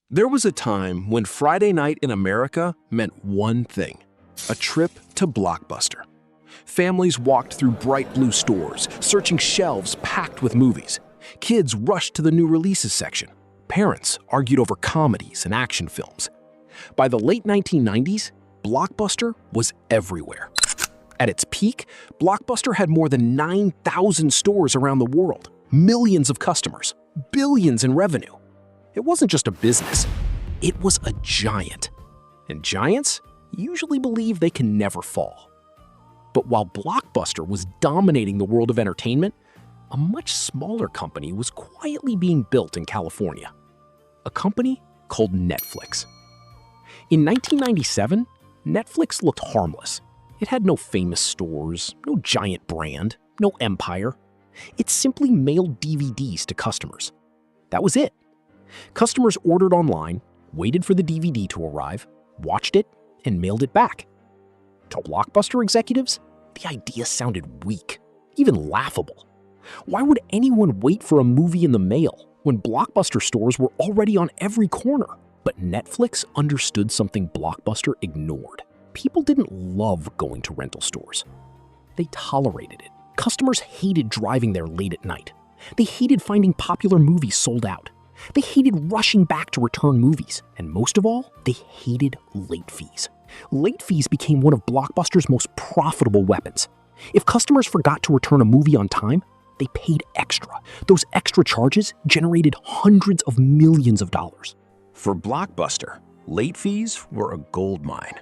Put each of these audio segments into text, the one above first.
There was a time when Friday night in America meant one thing: a trip to Blockbuster. Families walked through bright blue stores, searching shelves packed with movies. Kids rushed to the new releases section. Parents argued over comedies and action films. By the late 1990s, Blockbuster was everywhere. At its peak, Blockbuster had more than 9,000 stores around the world, millions of customers, billions in revenue. It wasn't just a business, it was a giant. And giants usually believe they can never fall. But while Blockbuster was dominating the world of entertainment, a much smaller company was quietly being built in California. A company called Netflix. In 1997, Netflix looked harmless. It had no famous stores, no giant brand, no empire. It simply mailed DVDs to customers. That was it. Customers ordered online, waited for the DVD to arrive, watched it, and mailed it back. To Blockbuster executives, the idea sounded weak, even laughable. Why would anyone wait for a movie in the mail when Blockbuster stores were already on every corner? But Netflix understood something Blockbuster ignored. People didn't love going to rental stores. They tolerated it. Customers hated driving there late at night. They hated finding popular movies sold out. They hated rushing back to return movies. And most of all, they hated late fees. Late fees became one of Blockbuster's most profitable weapons. If customers forgot to return a movie on time, they paid extra. Those extra charges generated hundreds of millions of dollars. For Blockbuster, late fees were a gold mine.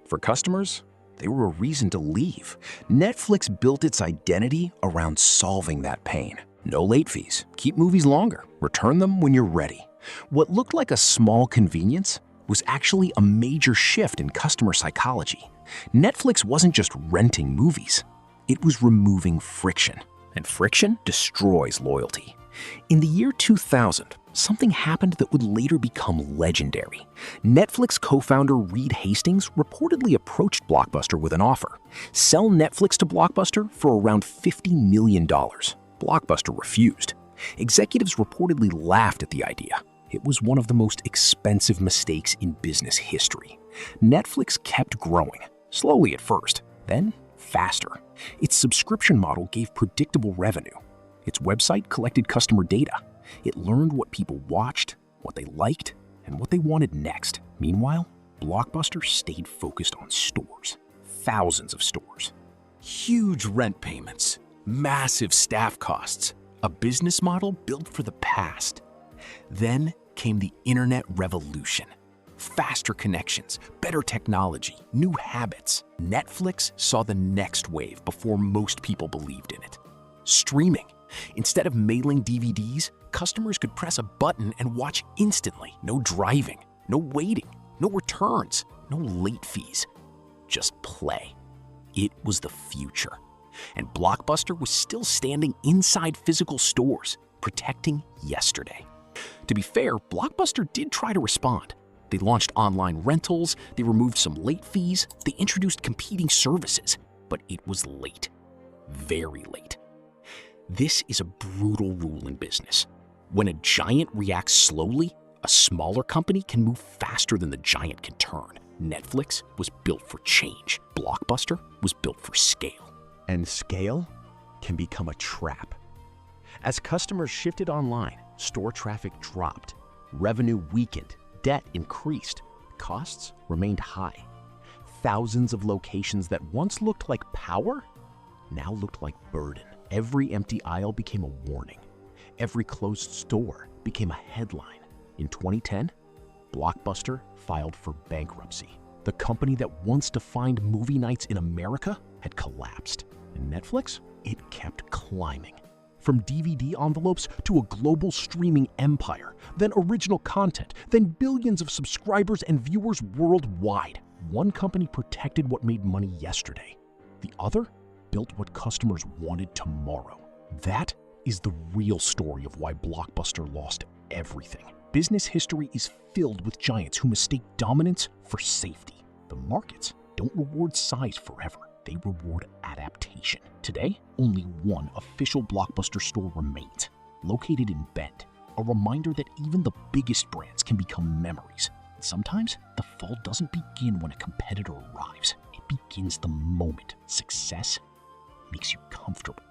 For customers, they were a reason to leave. Netflix built its identity around solving that pain. No late fees. Keep movies longer. Return them when you're ready. What looked like a small convenience was actually a major shift in customer psychology. Netflix wasn't just renting movies. It was removing friction. And friction destroys loyalty. In the year 2000, something happened that would later become legendary. Netflix co-founder Reed Hastings reportedly approached Blockbuster with an offer: sell Netflix to Blockbuster for around $50 million. Blockbuster refused. Executives reportedly laughed at the idea. It was one of the most expensive mistakes in business history. Netflix kept growing, slowly at first, then faster. Its subscription model gave predictable revenue. Its website collected customer data. It learned what people watched, what they liked, and what they wanted next. Meanwhile, Blockbuster stayed focused on stores. Thousands of stores. Huge rent payments. Massive staff costs. A business model built for the past. Then came the internet revolution. Faster connections, better technology, new habits. Netflix saw the next wave before most people believed in it. Streaming. Instead of mailing DVDs, customers could press a button and watch instantly. No driving, no waiting, no returns, no late fees. Just play. It was the future. And Blockbuster was still standing inside physical stores, protecting yesterday. To be fair, Blockbuster did try to respond. They launched online rentals, they removed some late fees, they introduced competing services, but it was late. Very late. This is a brutal rule in business. When a giant reacts slowly, a smaller company can move faster than the giant can turn. Netflix was built for change. Blockbuster was built for scale. And scale can become a trap. As customers shifted online, store traffic dropped, revenue weakened, debt increased, costs remained high. Thousands of locations that once looked like power now looked like burden. Every empty aisle became a warning. Every closed store became a headline. In 2010, Blockbuster filed for bankruptcy. The company that once defined movie nights in America had collapsed. And Netflix, it kept climbing. From DVD envelopes to a global streaming empire, then original content, then billions of subscribers and viewers worldwide. One company protected what made money yesterday. The other built what customers wanted tomorrow. That is the real story of why Blockbuster lost everything. Business history is filled with giants who mistake dominance for safety. The markets don't reward size forever. They reward adaptation. Today, only one official Blockbuster store remains, located in Bend, A reminder that even the biggest brands can become memories. And sometimes the fall doesn't begin when a competitor arrives. It begins the moment success makes you comfortable.